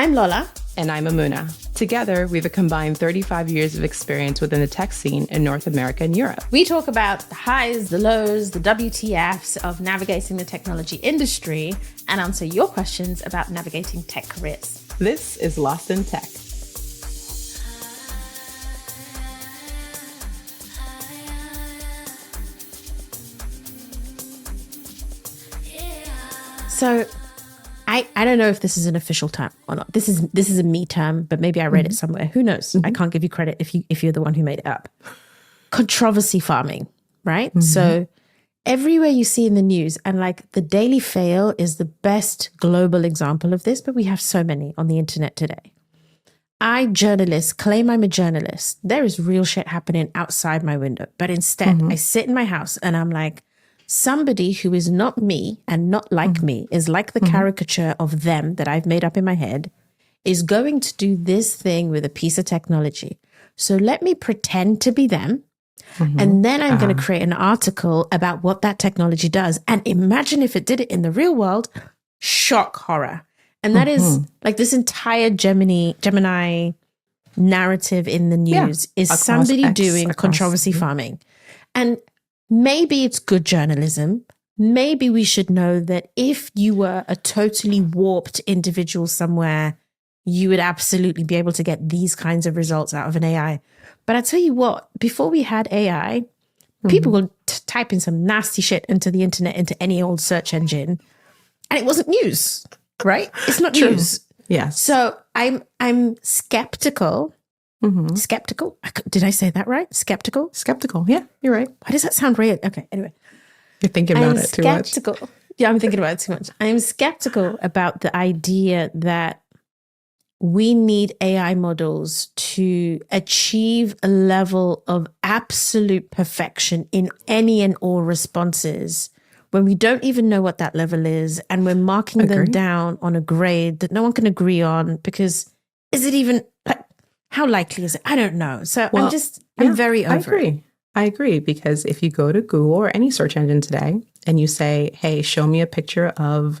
I'm Lola. And I'm Mamuna. Together, we've a combined 35 years of experience within the tech scene in North America and Europe. We talk about the highs, the lows, the WTFs of navigating the technology industry and answer your questions about navigating tech careers. This is Lost in Tech. So I don't know if this is an official term or not. This is a me term, but maybe I read it somewhere. Who knows? I can't give you credit if you're the one who made it up. Controversy farming, right? So everywhere you see in the news, and like the Daily Fail is the best global example of this, but we have so many on the internet today. I, journalists, claim I'm a journalist. There is real shit happening outside my window, but instead I sit in my house and I'm like, somebody who is not me and not like me, is like the caricature of them that I've made up in my head, is going to do this thing with a piece of technology. So let me pretend to be them. And then I'm going to create an article about what that technology does. And imagine if it did it in the real world, shock horror. And that is like this entire Gemini narrative in the news is somebody doing controversy farming. And maybe it's good journalism. Maybe we should know that if you were a totally warped individual somewhere, you would absolutely be able to get these kinds of results out of an AI. But I tell you what, before we had AI, people were typing some nasty shit into the internet, into any old search engine, and it wasn't news, right? It's not news. Yes. So I'm skeptical. Skeptical? Did I say that right? Skeptical? Skeptical. Yeah, you're right. Why does that sound weird? Okay, anyway. You're thinking about it too much. Yeah, I'm thinking about it too much. I'm skeptical about the idea that we need AI models to achieve a level of absolute perfection in any and all responses when we don't even know what that level is, and we're marking them down on a grade that no one can agree on because is it even, like, how likely is it? I don't know. So I'm very over it. I agree, because if you go to Google or any search engine today and you say, hey, show me a picture of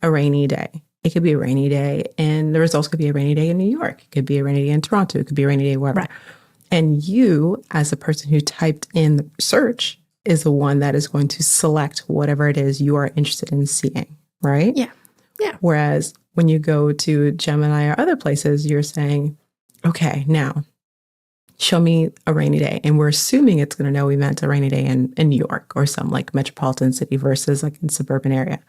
a rainy day. It could be a rainy day, and the results could be a rainy day in New York. It could be a rainy day in Toronto. It could be a rainy day wherever. Right. And you, as the person who typed in the search, is the one that is going to select whatever it is you are interested in seeing, right? Yeah. Yeah. Whereas when you go to Gemini or other places, you're saying, okay, now show me a rainy day. And we're assuming it's going to know we meant a rainy day in New York or some like metropolitan city versus like in suburban area.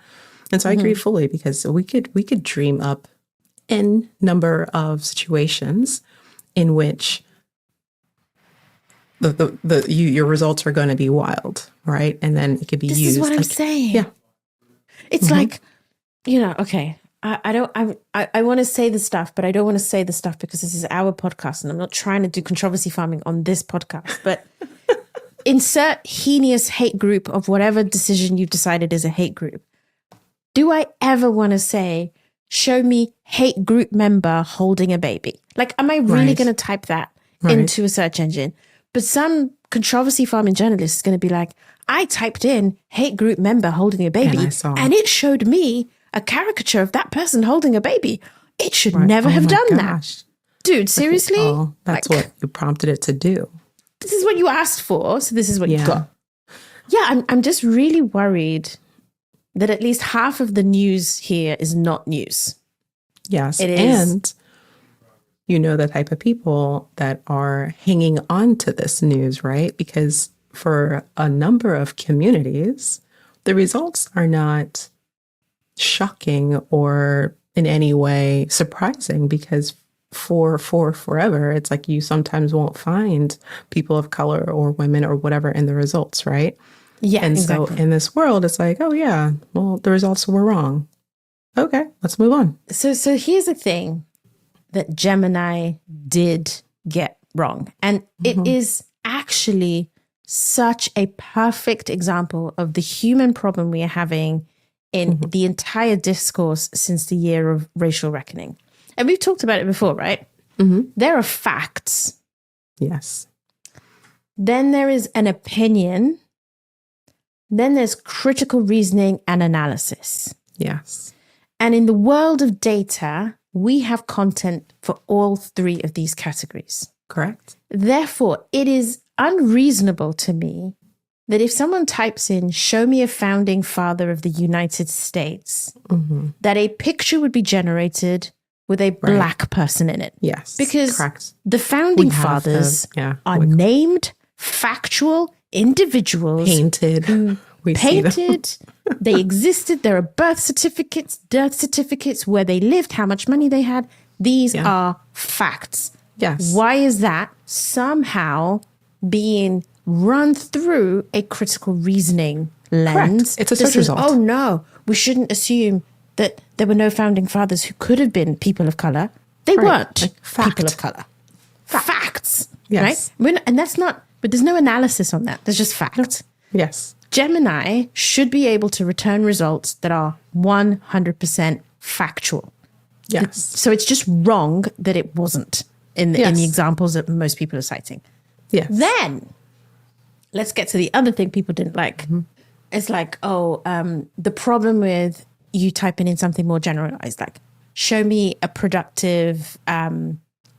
And so I agree fully, because we could dream up n number of situations in which your results are going to be wild, right? And then it could be used. This is what I'm saying. Yeah, it's like, okay. I want to say the stuff, but I don't want to say the stuff because this is our podcast, and I'm not trying to do controversy farming on this podcast. But insert heinous hate group of whatever decision you've decided is a hate group. Do I ever want to say, show me hate group member holding a baby? Like, am I really going to type that into a search engine? But some controversy farming journalist is going to be like, I typed in hate group member holding a baby, and it showed me a caricature of that person holding a baby. It should never have done that. Dude, seriously? That's what you prompted it to do. This is what you asked for, so this is what you got. Yeah, I'm just really worried that at least half of the news here is not news. Yes. It is. And you know the type of people that are hanging on to this news, right? Because for a number of communities, the results are not shocking or in any way surprising, because for forever, it's like you sometimes won't find people of color or women or whatever in the results, right? Yeah, and exactly. So in this world, it's like, oh yeah, well, the results were wrong. Okay, let's move on. So here's the thing that Gemini did get wrong. And it is actually such a perfect example of the human problem we are having in the entire discourse since the year of racial reckoning. And we've talked about it before, right? There are facts. Yes. Then there is an opinion. Then there's critical reasoning and analysis. Yes. And in the world of data, we have content for all three of these categories. Correct. Therefore, it is unreasonable to me that if someone types in, show me a founding father of the United States, that a picture would be generated with a black person in it. Yes. Because correct. the founding fathers are named, factual individuals. Painted. Painted. They existed. There are birth certificates, death certificates, where they lived, how much money they had. These are facts. Yes. Why is that somehow being run through a critical reasoning lens? Correct. It's a search result. Oh no, we shouldn't assume that there were no founding fathers who could have been people of color. They weren't people of color. Facts. Yes. Right? And that's not, but there's no analysis on that. There's just fact. Yes. Gemini should be able to return results that are 100% factual. Yes. So it's just wrong that it wasn't in the examples that most people are citing. Yes. Then let's get to the other thing people didn't like. It's like, the problem with you typing in something more generalized, like show me a productive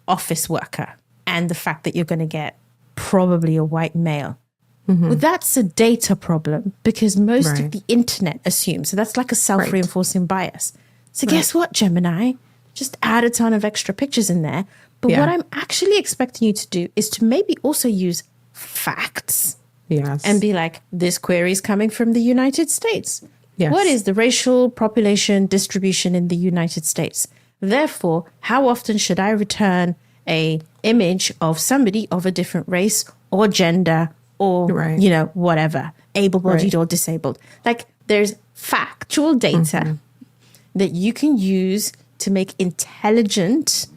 office worker, and the fact that you're going to get probably a white male. Well, that's a data problem because most of the internet assumes. So that's like a self-reinforcing bias. So guess what, Gemini? Just add a ton of extra pictures in there. But what I'm actually expecting you to do is to maybe also use facts. Yes. And be like, this query is coming from the United States. Yes. What is the racial population distribution in the United States? Therefore, how often should I return a image of somebody of a different race or gender or, whatever, able-bodied or disabled? Like, there's factual data that you can use to make intelligent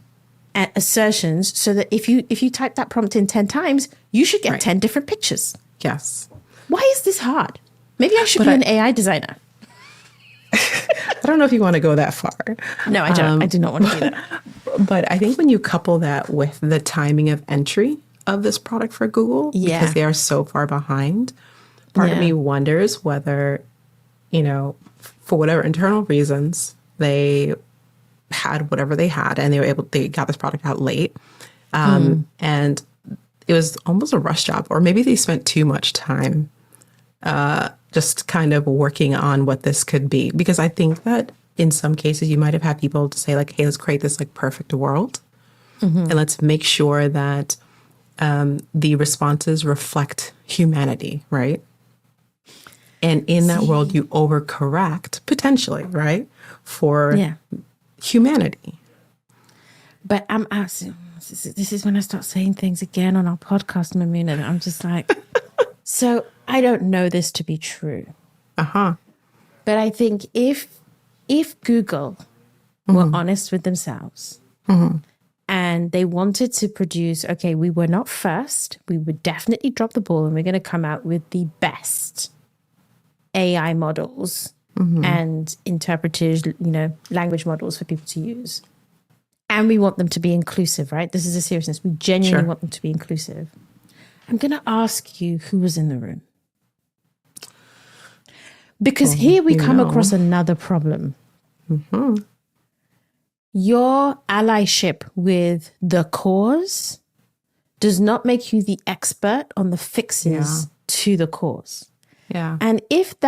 assertions so that if you type that prompt in 10 times, you should get 10 different pictures. Yes. Why is this hard? Maybe I should be an AI designer. I don't know if you want to go that far. No, I don't. I do not want to do that. But I think when you couple that with the timing of entry of this product for Google, because they are so far behind, part of me wonders whether, for whatever internal reasons, they had whatever they had and they got this product out late. And it was almost a rush job, or maybe they spent too much time just kind of working on what this could be. Because I think that in some cases you might have had people to say like, hey, let's create this like perfect world. And let's make sure that the responses reflect humanity, right? And in that world, you overcorrect potentially, right? For humanity. But I'm asking, this is when I start saying things again on our podcast, Mamuna, that I'm just like, so I don't know this to be true. But I think if Google were honest with themselves and they wanted to produce, okay, we were not first, we would definitely drop the ball and we're going to come out with the best AI models and interpreted, language models for people to use. And we want them to be inclusive, right? This is a seriousness. We genuinely want them to be inclusive. I'm going to ask you who was in the room. Because here we come across another problem. Your allyship with the cause does not make you the expert on the fixes to the cause. And if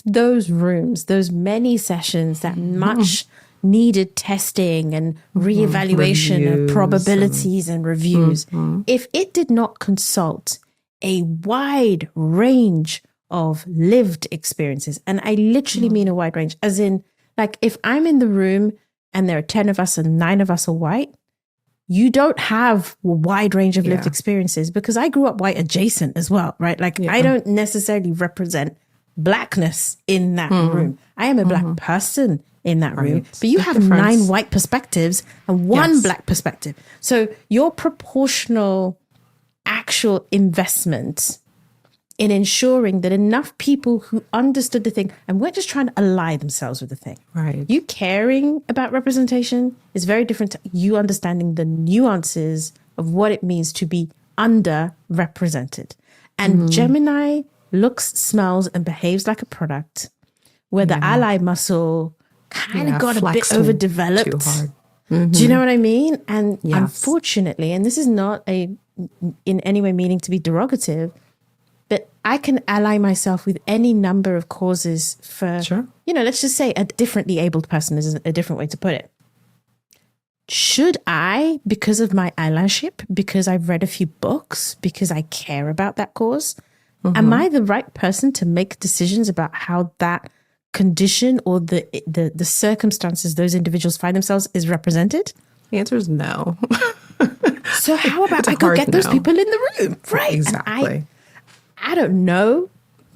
those rooms, those many sessions, that much needed testing and reevaluation of probabilities and reviews, if it did not consult a wide range of lived experiences, and I literally mean a wide range, as in, like, if I'm in the room and there are 10 of us and 9 of us are white, you don't have a wide range of lived experiences, because I grew up white adjacent as well, right? Like, I don't necessarily represent blackness in that room. I am a black person in that room, but you have 9 white perspectives and 1 black perspective. So your proportional actual investment in ensuring that enough people who understood the thing, and we're just trying to ally themselves with the thing. Right. You caring about representation is very different to you understanding the nuances of what it means to be underrepresented. And Gemini looks, smells, and behaves like a product where the ally muscle kind of got a bit flexing overdeveloped. too hard. Do you know what I mean? And Yes. unfortunately, and this is not in any way meaning to be derogative, but I can ally myself with any number of causes for, Sure. let's just say a differently abled person is a different way to put it. Should I, because of my allyship, because I've read a few books, because I care about that cause, am I the right person to make decisions about how that condition or the circumstances those individuals find themselves is represented? The answer is no. So how about I go hard get those no. people in the room? Right. Exactly. And I don't know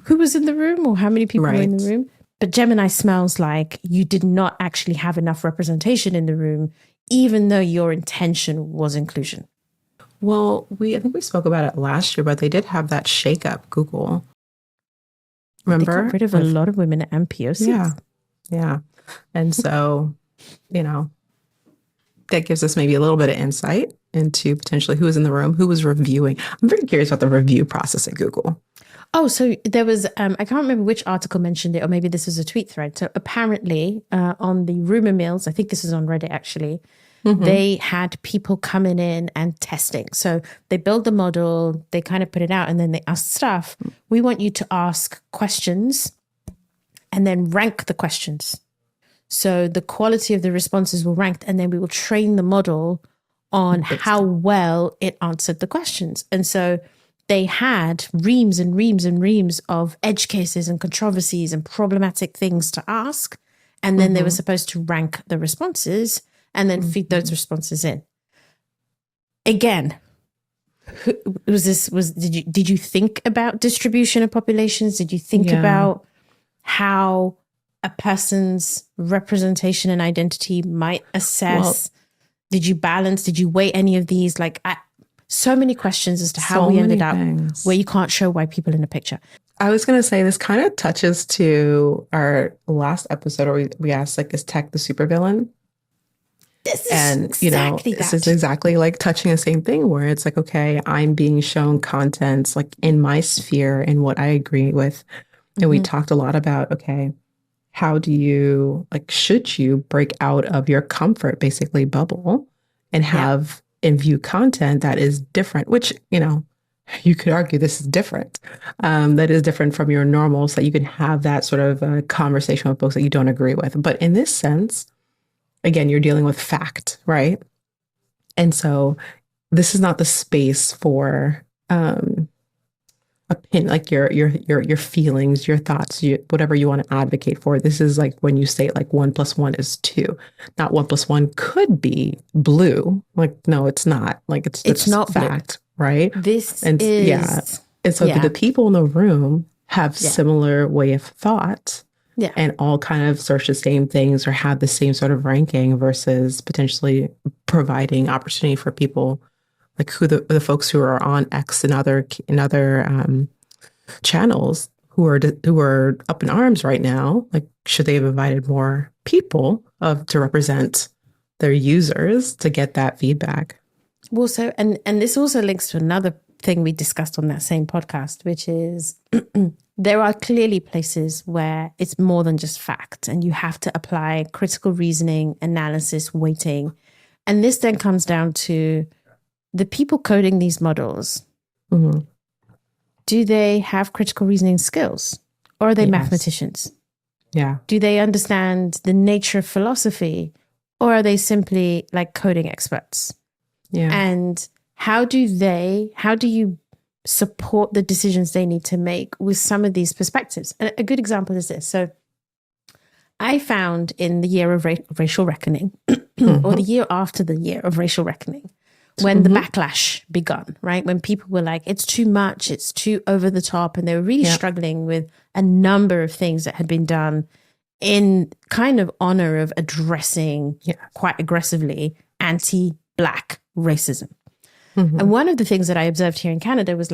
who was in the room or how many people were in the room, but Gemini smells like you did not actually have enough representation in the room, even though your intention was inclusion. Well, I think we spoke about it last year, but they did have that shakeup, Google. Remember? They got rid of a lot of women and POCs. Yeah. Yeah. And so, that gives us maybe a little bit of insight into potentially who was in the room, who was reviewing. I'm very curious about the review process at Google. Oh, so there was, I can't remember which article mentioned it, or maybe this was a tweet thread. So apparently on the rumor mills, I think this is on Reddit actually, they had people coming in and testing. So they build the model, they kind of put it out, and then they ask staff, we want you to ask questions and then rank the questions. So the quality of the responses will ranked, and then we will train the model on how well it answered the questions. And so they had reams and reams and reams of edge cases and controversies and problematic things to ask. And then they were supposed to rank the responses and then feed those responses in. Again, did you think about distribution of populations? Did you think about how a person's representation and identity might assess? Did you balance? Did you weigh any of these? So many questions as to how we ended up where you can't show white people in a picture. I was going to say this kind of touches to our last episode where we asked, is tech the supervillain? This is exactly like touching the same thing where it's okay, I'm being shown contents in my sphere and what I agree with. And we talked a lot about, how do you, should you break out of your comfort, basically bubble, and have and view content that is different, which, you could argue this is different, that is different from your normal, so that you can have that sort of conversation with folks that you don't agree with. But in this sense, again, you're dealing with fact, right? And so this is not the space for opinion, your feelings, your thoughts, whatever you want to advocate for. This is when you say 1 + 1 is 2, not 1 + 1 could be blue. No, it's not. It's not fact, blue. Right? This and is And so the people in the room have similar way of thought. Yeah. And all kind of search the same things or have the same sort of ranking versus potentially providing opportunity for people who the folks who are on X and other channels who are up in arms right now. Should they have invited more people to represent their users to get that feedback? Well, so and this also links to another thing we discussed on that same podcast, which is there are clearly places where it's more than just fact, and you have to apply critical reasoning, analysis, weighting. And this then comes down to the people coding these models. Do they have critical reasoning skills, or are they mathematicians? Yeah. Do they understand the nature of philosophy, or are they simply coding experts? Yeah. And how do you support the decisions they need to make with some of these perspectives? And a good example is this. So I found in the year of racial reckoning, or the year after the year of racial reckoning, when the backlash begun, right? When people were it's too much, it's too over the top, and they were really struggling with a number of things that had been done in kind of honor of addressing quite aggressively anti-Black racism. And one of the things that I observed here in Canada was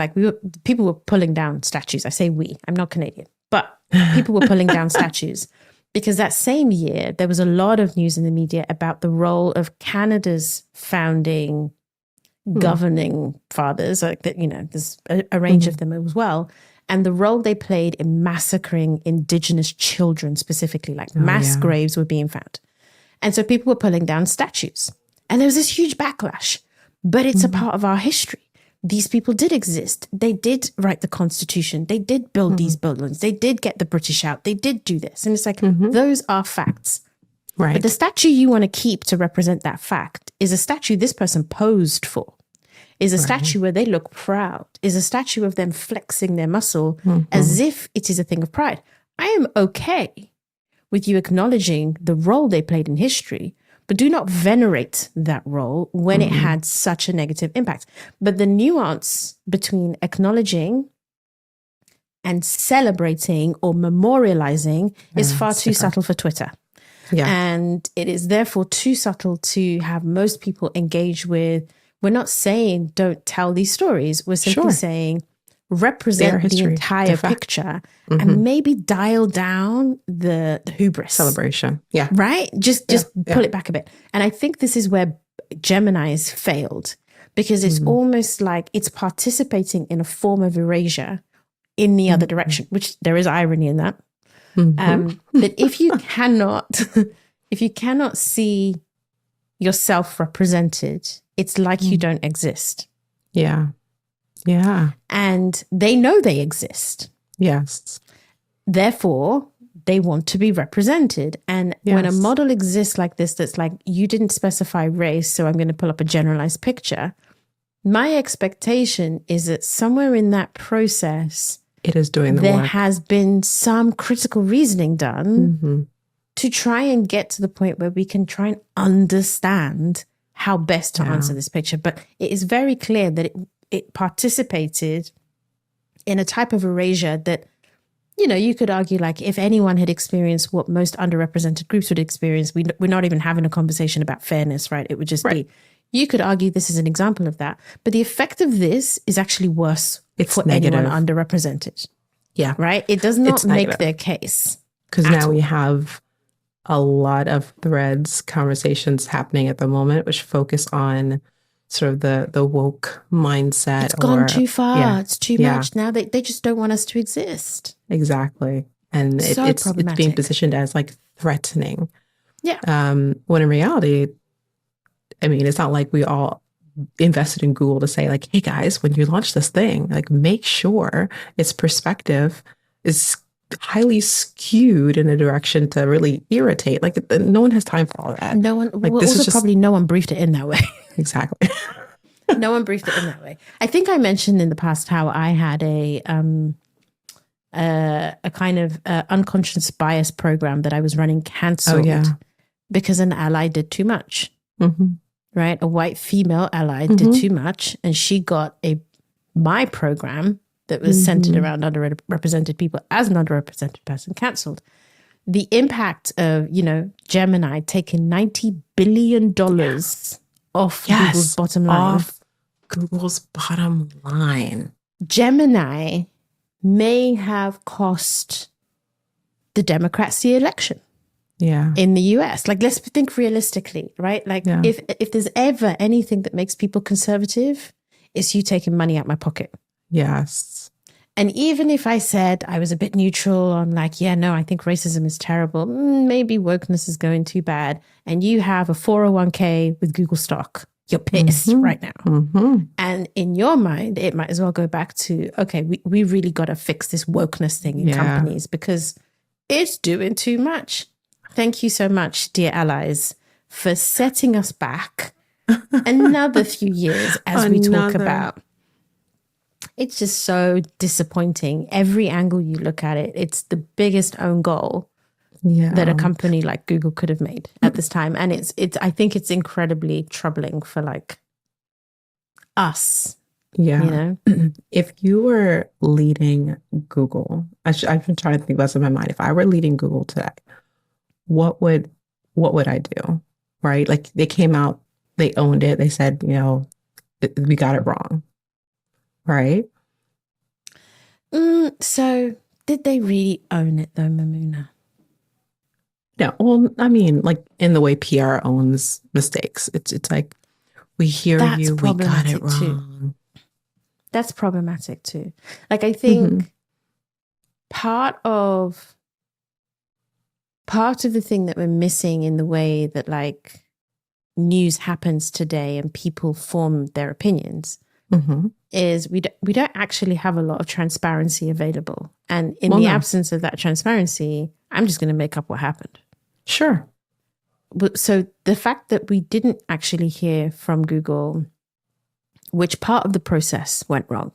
people were pulling down statues. I say we, I'm not Canadian, but people were pulling down statues because that same year, there was a lot of news in the media about the role of Canada's founding governing fathers, there's a range of them as well. and the role they played in massacring indigenous children specifically, like mass graves were being found. And so people were pulling down statues. And there was this huge backlash. But it's a part of our history. These people did exist. They did write the Constitution. They did build these buildings. They did get the British out. They did do this. And it's like, those are facts. Right. But the statue you want to keep to represent that fact is a statue this person posed for, is a statue where they look proud, is a statue of them flexing their muscle as if it is a thing of pride. I am okay with you acknowledging the role they played in history, but do not venerate that role when it had such a negative impact. But the nuance between acknowledging and celebrating or memorializing is far too subtle for Twitter. Yeah. And it is therefore too subtle to have most people engage with. We're not saying don't tell these stories. We're simply saying represent the entire picture and maybe dial down the hubris. Celebration. Yeah. Right? Just pull it back a bit. And I think this is where Gemini has failed, because it's almost like it's participating in a form of erasure in the other direction, which there is irony in that. But if you cannot see yourself represented, it's like you don't exist. Yeah. Yeah. And they know they exist. Yes. Therefore, they want to be represented. And when a model exists like this, that's like, you didn't specify race, so I'm going to pull up a generalized picture. My expectation is that somewhere in that process, it is doing the work. There has been some critical reasoning done to try and get to the point where we can try and understand how best to answer this picture. But it is very clear that it participated in a type of erasure that, you know, you could argue, like, if anyone had experienced what most underrepresented groups would experience, we're not even having a conversation about fairness, right? It would just be, you could argue this is an example of that. But the effect of this is actually worse for anyone underrepresented. Yeah. Right? It does not make their case. Because now we have a lot of threads, conversations happening at the moment, which focus on sort of the woke mindset. It's gone too far. Yeah, it's too much. Now they just don't want us to exist. Exactly. And it's being positioned as like threatening. Yeah. When in reality, I mean, it's not like we all invested in Google to say like, hey guys, when you launch this thing, like make sure its perspective is highly skewed in a direction to really irritate. Like no one has time for all that. No one, like, this also probably no one briefed it in that way. Exactly. No one briefed it in that way. I think I mentioned in the past how I had a kind of unconscious bias program that I was running canceled because an ally did too much. Right? A white female ally did too much, and she got my program that was centered around underrepresented people as an underrepresented person canceled. The impact of, you know, Gemini taking $90 billion off Google's bottom line. Off Google's bottom line. Gemini may have cost the Democrats the election. Yeah. In the US. Like, let's think realistically, right? Like, if there's ever anything that makes people conservative, it's you taking money out my pocket. Yes. And even if I said I was a bit neutral on like, yeah, no, I think racism is terrible, maybe wokeness is going too bad, and you have a 401k with Google stock, you're pissed right now. And in your mind, it might as well go back to, okay, we really got to fix this wokeness thing in companies because it's doing too much. Thank you so much, dear allies, for setting us back another few years as we talk about. It's just so disappointing. Every angle you look at it, it's the biggest own goal that a company like Google could have made at this time. And it's I think it's incredibly troubling for like us. Yeah. You know? If you were leading Google, I've been trying to think about this in my mind. If I were leading Google today, what would I do? Right? Like they came out, they owned it. They said, you know, we got it wrong. Right? So did they really own it though, Mamuna? Yeah. Well, I mean, like in the way PR owns mistakes. It's like, we hear you, we got it wrong. Too. That's problematic too. Like I think part of the thing that we're missing in the way that like news happens today and people form their opinions is we don't actually have a lot of transparency available. And in the absence of that transparency, I'm just going to make up what happened. Sure. So the fact that we didn't actually hear from Google which part of the process went wrong.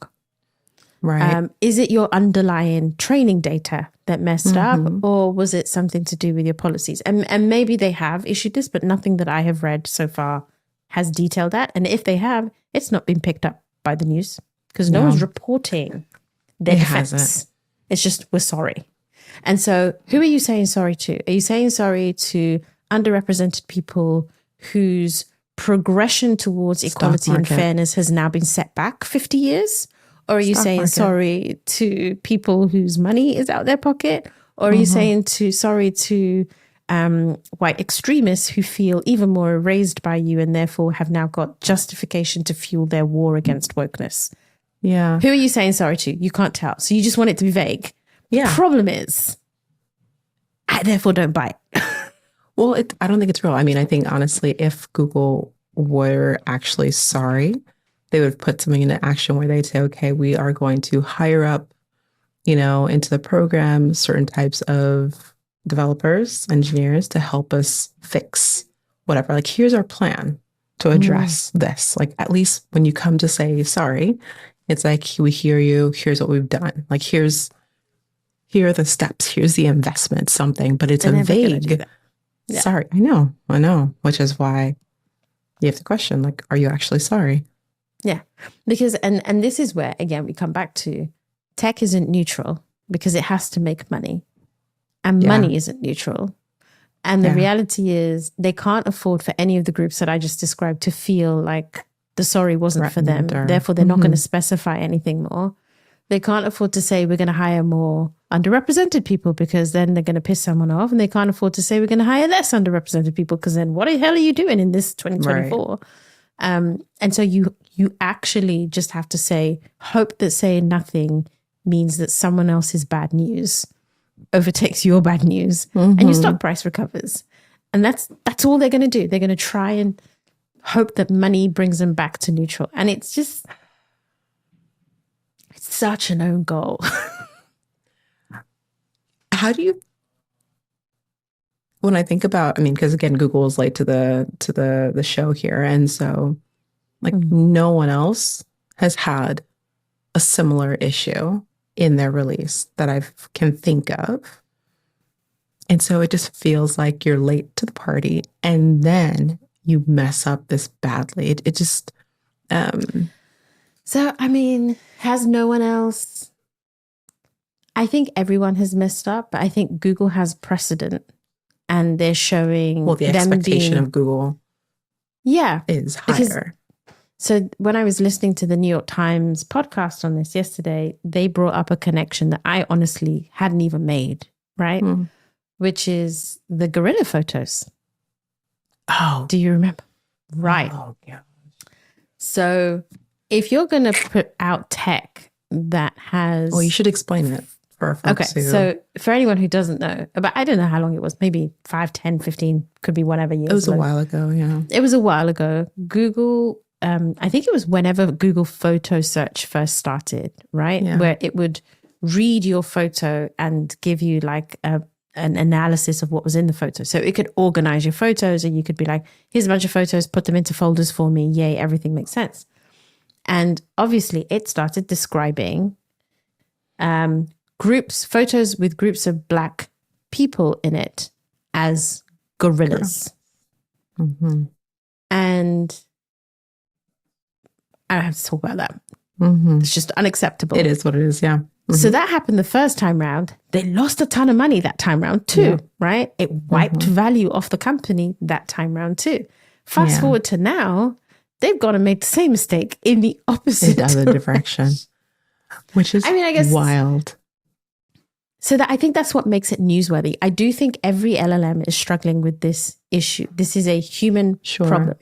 Right. Is it your underlying training data that messed up, or was it something to do with your policies? And maybe they have issued this, but nothing that I have read so far has detailed that. And if they have, it's not been picked up by the news because no one's reporting their defense. It's just, we're sorry. And so who are you saying sorry to? Are you saying sorry to underrepresented people whose progression towards equality and fairness has now been set back 50 years? Or are you saying sorry to people whose money is out their pocket? Or are you saying sorry to white extremists who feel even more erased by you and therefore have now got justification to fuel their war against wokeness? Yeah. Who are you saying sorry to? You can't tell. So you just want it to be vague. Yeah. The problem is, I therefore don't buy it. Well, I don't think it's real. I mean, I think honestly, if Google were actually sorry, they would put something into action where they'd say, okay, we are going to hire up, into the program, certain types of developers, engineers to help us fix whatever. Like, here's our plan to address this. Like, at least when you come to say sorry, it's like, we hear you. Here's what we've done. Like, here are the steps. Here's the investment, something, but it's a vague. Yeah. Sorry. I know. Which is why you have to question, like, are you actually sorry? Yeah, because, and this is where, again, we come back to tech isn't neutral because it has to make money and money isn't neutral. And the reality is they can't afford for any of the groups that I just described to feel like the sorry wasn't for them. Therefore, they're not going to specify anything more. They can't afford to say we're going to hire more underrepresented people because then they're going to piss someone off. And they can't afford to say we're going to hire less underrepresented people because then what the hell are you doing in this 2024? Right. And so you actually just have to hope that saying nothing means that someone else's bad news overtakes your bad news and your stock price recovers. And that's all they're going to do. They're going to try and hope that money brings them back to neutral. And it's such an own goal. How do you, when I think about, because again, Google is late to the show here. And so like no one else has had a similar issue in their release that I can think of. And so it just feels like you're late to the party and then you mess up this badly. It just, So, has no one else? I think everyone has messed up, but I think Google has precedent and they're showing the expectation of Google is higher. So when I was listening to the New York Times podcast on this yesterday, they brought up a connection that I honestly hadn't even made, right? Which is the gorilla photos. Oh. Do you remember? Right. Oh, yeah. So if you're going to put out tech that has... Well, you should explain it for folks. Okay, so for anyone who doesn't know, but I don't know how long it was, maybe 5, 10, 15, could be whatever years. It was a while ago, yeah. It was a while ago. Google, I think it was whenever Google photo search first started, right? Yeah. Where it would read your photo and give you like an analysis of what was in the photo. So it could organize your photos and you could be like, here's a bunch of photos, put them into folders for me. Yay, everything makes sense. And obviously it started describing photos with groups of Black people in it as gorillas. Mm-hmm. And I don't have to talk about that. It's just unacceptable. It is what it is, yeah. So that happened the first time round. They lost a ton of money that time round too, right? It wiped value off the company that time round too. Fast forward to now, they've gone and made the same mistake in the opposite direction, which is I guess wild. So I think that's what makes it newsworthy. I do think every LLM is struggling with this issue. This is a human problem.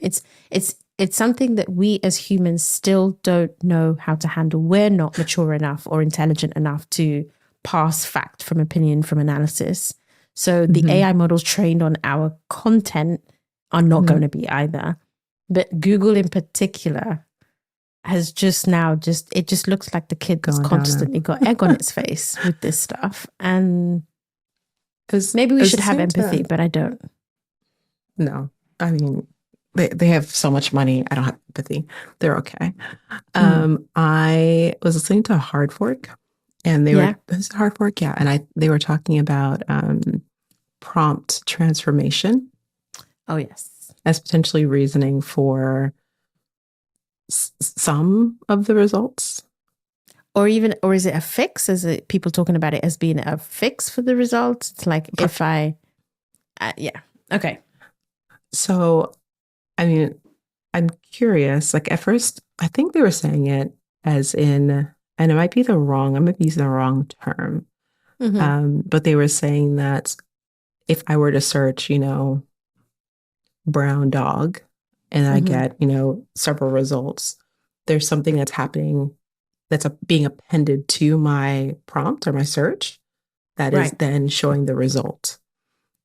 It's something that we as humans still don't know how to handle. We're not mature enough or intelligent enough to pass fact from opinion from analysis. So the AI models trained on our content are not going to be either. But Google in particular has just it just looks like the kid that's constantly got egg on its face with this stuff. And maybe we should have empathy, but I don't. No, I mean, they have so much money. I don't have empathy. They're okay. I was listening to a Hard Fork, and they were, it was a Hard Fork, yeah. And they were talking about prompt transformation. Oh, yes. As potentially reasoning for some of the results. Or is it a fix? Is it people talking about it as being a fix for the results? It's like if I, okay. So, I mean, I'm curious, like at first, I think they were saying it as in, and it might be I might be using the wrong term, but they were saying that if I were to search, brown dog, and I get, several results, there's something that's happening that's being appended to my prompt or my search that is then showing the result.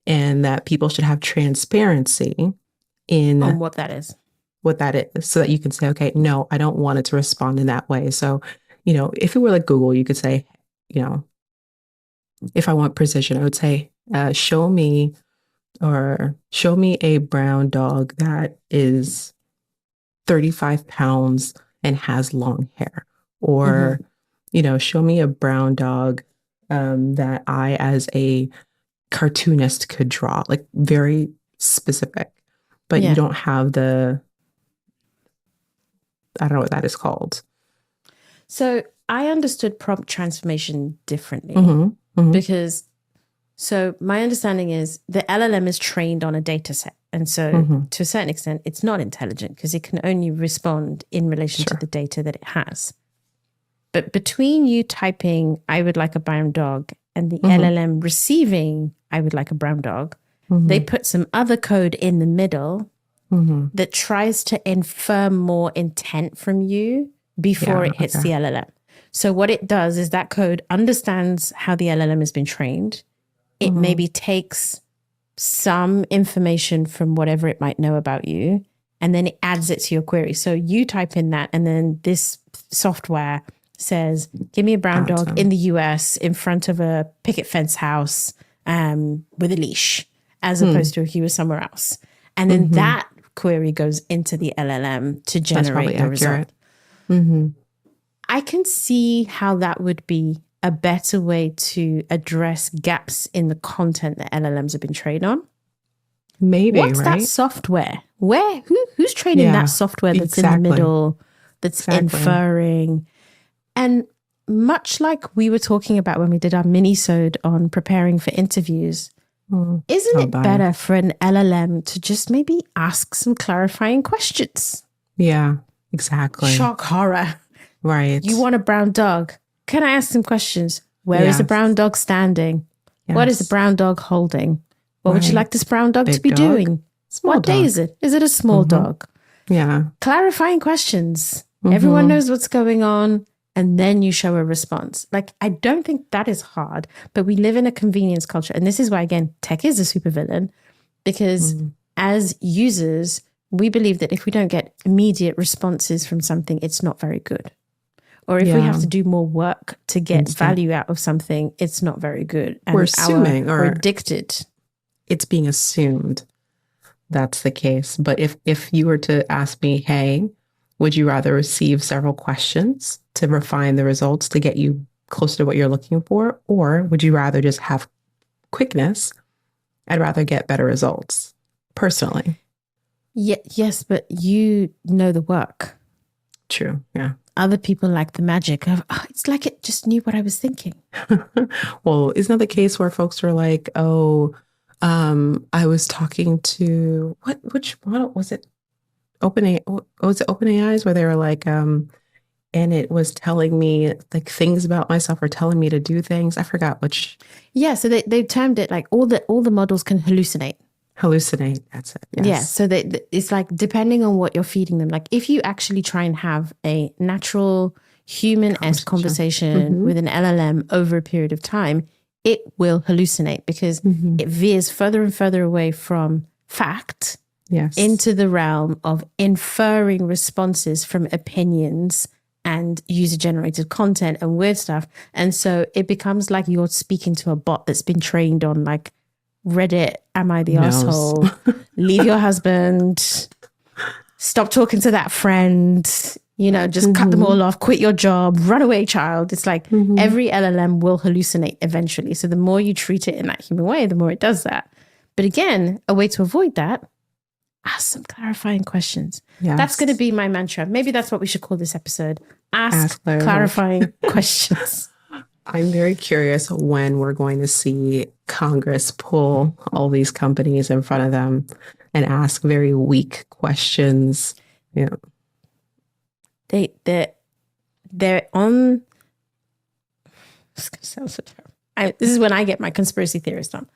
And that people should have transparency on what that is. So that you can say, okay, no, I don't want it to respond in that way. So, if it were like Google, you could say, if I want precision, I would say, show me a brown dog that is 35 pounds and has long hair. Or, show me a brown dog that I, as a cartoonist, could draw, like very specific. But you don't have I don't know what that is called. So I understood prompt transformation differently because, so my understanding is the LLM is trained on a data set. And so to a certain extent, it's not intelligent because it can only respond in relation to the data that it has. But between you typing, I would like a brown dog, and the LLM receiving, I would like a brown dog, they put some other code in the middle that tries to infer more intent from you before it hits the LLM. So what it does is that code understands how the LLM has been trained. It maybe takes some information from whatever it might know about you, and then it adds it to your query. So you type in that, and then this software says, give me a brown dog in the US in front of a picket fence house with a leash, as opposed to if he was somewhere else. And then that query goes into the LLM to generate the result. I can see how that would be a better way to address gaps in the content that LLMs have been trained on. Maybe, What's that software? Who's training that software that's in the middle, that's inferring? And much like we were talking about when we did our mini-sode on preparing for interviews, isn't it better for an LLM to just maybe ask some clarifying questions? Yeah, exactly. Shock horror. Right. You want a brown dog? Can I ask some questions? Where is the brown dog standing? What is the brown dog holding? What would you like this brown dog to be doing? What day is it? Is it a small dog? Yeah. Clarifying questions. Everyone knows what's going on. And then you show a response. Like, I don't think that is hard, but we live in a convenience culture. And this is why, again, tech is a supervillain, because as users, we believe that if we don't get immediate responses from something, it's not very good. Or if we have to do more work to get value out of something, it's not very good. And we're assuming, or we're addicted. It's being assumed that's the case. But if you were to ask me, hey, would you rather receive several questions to refine the results to get you closer to what you're looking for? Or would you rather just have quickness? I'd rather get better results, personally. Yes, but you know the work. True, yeah. Other people like the magic of, it's like it just knew what I was thinking. Well, isn't that the case where folks are like, I was talking to, which model was it? Was it OpenAI's where they were like, and it was telling me like things about myself or telling me to do things. I forgot which. Yeah, so they termed it like all the models can hallucinate. Hallucinate, that's it. Yes. Yeah, so it's like depending on what you're feeding them. Like if you actually try and have a natural human-esque conversation with an LLM over a period of time, it will hallucinate because it veers further and further away from fact into the realm of inferring responses from opinions and user-generated content and weird stuff. And so it becomes like you're speaking to a bot that's been trained on like Reddit, am I the asshole? Leave your husband. Stop talking to that friend. You know, just cut them all off, quit your job, run away, child. It's like every LLM will hallucinate eventually. So the more you treat it in that human way, the more it does that. But again, a way to avoid that, ask some clarifying questions. Yes. That's going to be my mantra. Maybe that's what we should call this episode. Ask clarifying questions. I'm very curious when we're going to see Congress pull all these companies in front of them and ask very weak questions. Yeah. They're on. This sounds so terrible. This is when I get my conspiracy theorist on.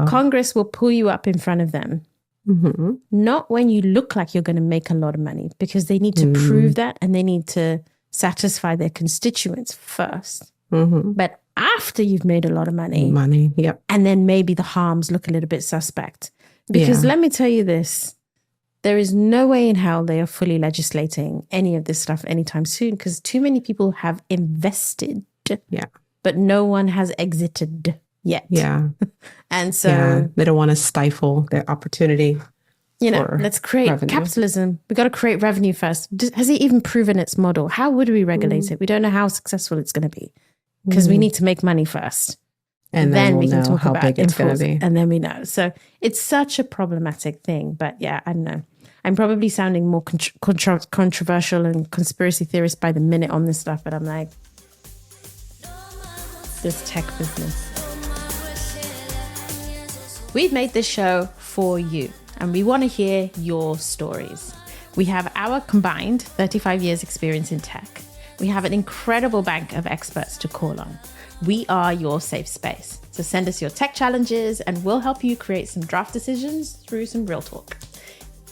Congress will pull you up in front of them. Not when you look like you're going to make a lot of money, because they need to prove that and they need to satisfy their constituents first. But after you've made a lot of money, and then maybe the harms look a little bit suspect. Because let me tell you this, there is no way in hell they are fully legislating any of this stuff anytime soon, because too many people have invested, but no one has exited yet. And so they don't want to stifle their opportunity. You know, let's create revenue. Capitalism. We got to create revenue first. Has it even proven its model? How would we regulate it? We don't know how successful it's going to be, because we need to make money first. And then we can talk about big it's going to be. And then we know. So it's such a problematic thing. But yeah, I don't know. I'm probably sounding more controversial and conspiracy theorist by the minute on this stuff. But I'm like, this tech business. We've made this show for you, and we want to hear your stories. We have our combined 35 years experience in tech. We have an incredible bank of experts to call on. We are your safe space. So send us your tech challenges and we'll help you create some draft decisions through some real talk.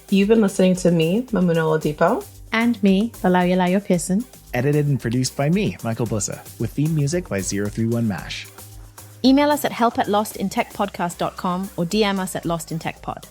You've been listening to me, Mamuna Oladipo. And me, Oyelayo-Pearson. Edited and produced by me, Michael Blissa, with theme music by 031 Mash. Email us at help@lostintechpodcast.com or DM us at lostintechpod.